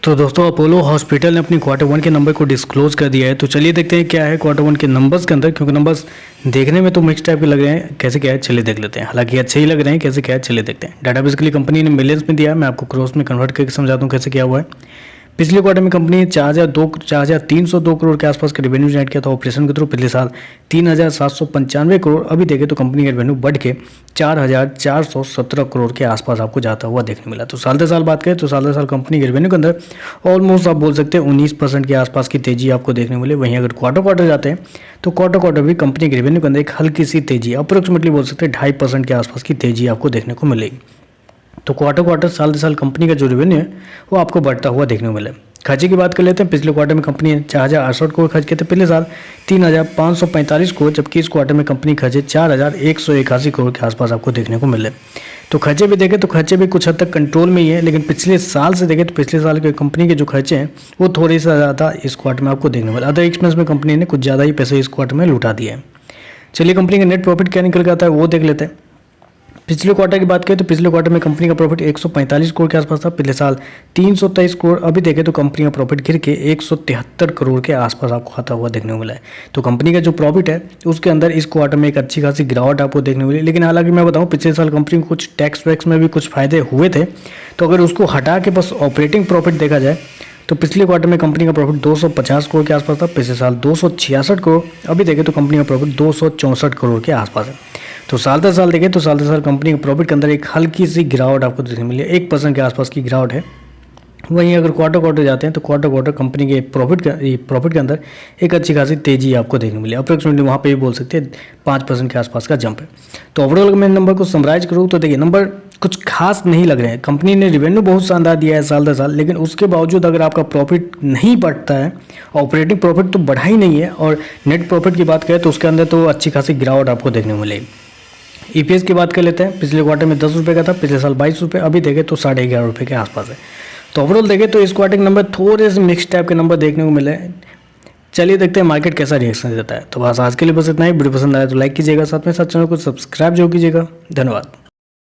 तो दोस्तों Apollo hospital ने अपनी क्वार्टर वन के नंबर को डिस्क्लोज कर दिया है। तो चलिए देखते हैं क्या है क्वार्टर वन के नंबर्स के अंदर, क्योंकि नंबर्स देखने में तो मिक्स टाइप के लग रहे हैं। कैसे क्या है चलिए देख लेते हैं। हालांकि अच्छे ही लग रहे हैं, कैसे क्या है चलिए देखते हैं। डाटा बेसिकली कंपनी ने मिलियंस में दिया है, मैं आपको क्रॉस में कन्वर्ट करके समझाता हूँ कैसे क्या हुआ है। पिछले क्वार्टर में कंपनी ने 4,302 करोड़ के आसपास का रेवेन्यू जनरेट किया था ऑपरेशन के थ्रू। पिछले साल 3,795 करोड़। अभी देखें तो कंपनी का रेवेन्यू बढ़ के 4,417 करोड़ के आसपास आपको जाता हुआ देखने मिला। तो साल दर साल बात करें तो साल दर साल कंपनी के रेवेन्यू के अंदर ऑलमोस्ट आप बोल सकते हैं 19% के आसपास की तेजी आपको देखने मिले। वहीं अगर क्वार्टर जाते हैं तो क्वार्टर भी कंपनी के रेवेन्यू के अंदर एक हल्की सी तेजी, अप्रोक्सीमेटली बोल सकते हैं 2.5% के आसपास की तेजी आपको देखने को मिलेगी। तो क्वार्टर साल दर साल कंपनी का जो रेवेन्यू है वो आपको बढ़ता हुआ देखने को मिले। खर्चे की बात कर लेते हैं। पिछले क्वार्टर में कंपनी ने 4,068 करोड़ खर्च किए थे, पिछले साल 3,545 करोड़, जबकि इस क्वार्टर में कंपनी खर्चे 4,181 करोड़ के आसपास आपको देखने को मिले। तो खर्चे भी देखें तो खर्चे भी कुछ हद तक कंट्रोल में ही है, लेकिन पिछले साल से देखें तो पिछले साल के कंपनी के जो खर्चे हैं वो थोड़े से ज़्यादा इस क्वार्टर में आपको देखने को मिले। अदर एक्सपेंस में कंपनी ने कुछ ज़्यादा ही पैसे इस क्वार्टर में लुटा दिए हैं। चलिए कंपनी का नेट प्रॉफिट क्या निकल के आता है वो देख लेते हैं। पिछले क्वार्टर की बात करें तो पिछले क्वार्टर में कंपनी का प्रॉफिट 145 करोड़ के आसपास था, पिछले साल 323 करोड़। अभी देखें तो कंपनी का प्रॉफिट गिर के 173 करोड़ के आसपास आपको आता हुआ देखने को मिला है। तो कंपनी का जो प्रॉफिट है उसके अंदर इस क्वार्टर में एक अच्छी खासी गिरावट आपको देखने को मिली। लेकिन हालांकि मैं बताऊं पिछले साल कंपनी को कुछ टैक्स वैक्स में भी कुछ फायदे हुए थे, तो अगर उसको हटा के बस ऑपरेटिंग प्रॉफिट देखा जाए तो पिछले क्वार्टर में कंपनी का प्रॉफिट 250 करोड़ के आसपास था, पिछले साल 266 करोड़। अभी देखें तो कंपनी का प्रॉफिट 264 करोड़ के आसपास है। तो साल दर साल देखें तो साल दर साल कंपनी के प्रॉफिट के अंदर एक हल्की सी गिरावट आपको देखने मिली है, 1% के आसपास की गिरावट है। वहीं अगर क्वार्टर जाते हैं तो क्वार्टर कंपनी के प्रॉफिट के अंदर एक अच्छी खासी तेजी आपको देखने मिली। अप्रोक्सीमेटली वहाँ पे भी बोल सकते हैं 5% के आसपास का जंप है। तो ओवरऑल मैं नंबर को समराइज करूँ तो देखिए नंबर कुछ खास नहीं लग रहे हैं। कंपनी ने रेवेन्यू बहुत शानदार दिया है साल दर साल, लेकिन उसके बावजूद अगर आपका प्रॉफिट नहीं बढ़ता है, ऑपरेटिंग प्रॉफिट तो बढ़ा ही नहीं है, और नेट प्रॉफिट की बात करें तो उसके अंदर तो अच्छी खासी गिरावट आपको देखने को मिलेगी। ईपीएस की बात कर लेते हैं। पिछले क्वार्टर में 10 रुपये का था, पिछले साल 22 रुपये। अभी देखें तो 11.5 रुपये के आसपास है। तो ओवरऑल देखें तो इस क्वार्टर के नंबर थोड़े से मिक्स टाइप के नंबर देखने को मिले। चलिए देखते हैं मार्केट कैसा रिएक्शन देता है। तो बस आज के लिए बस इतना ही। वीडियो पसंद आया तो लाइक कीजिएगा, साथ में साथ चैनल को सब्सक्राइब जरूर कीजिएगा। धन्यवाद।